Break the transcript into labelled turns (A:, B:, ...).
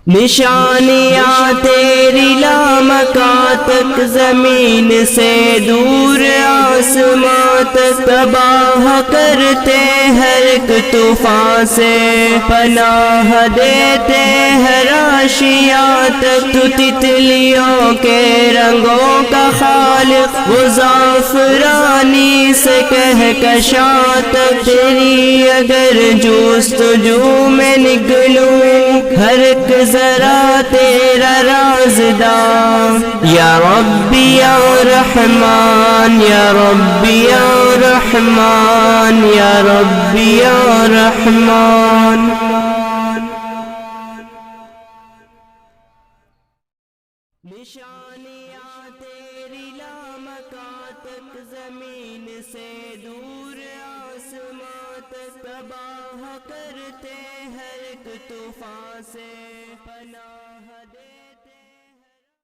A: نشانیاں تیری لامکاں تک، زمین سے دور آسماں تک، تباہ کرتے ہر ایک طوفان سے، پناہ دیتے ہر آشیاں تک۔ تو تتلیوں کے رنگوں کا خالق، وہ زعفرانی سے کہکشاں تک، تیری اگر جستجو میں نکلوں، ہر ایک ذرا تیرا رازداں۔ یا ربی یا رحمان، یا ربی یا رحمان، یا ربی یا رحمان۔ نشانیاں تیری لامکاں تک، زمین سے دور آسماں تک، تباہ کرتے ہر ایک طوفان سے، پناہ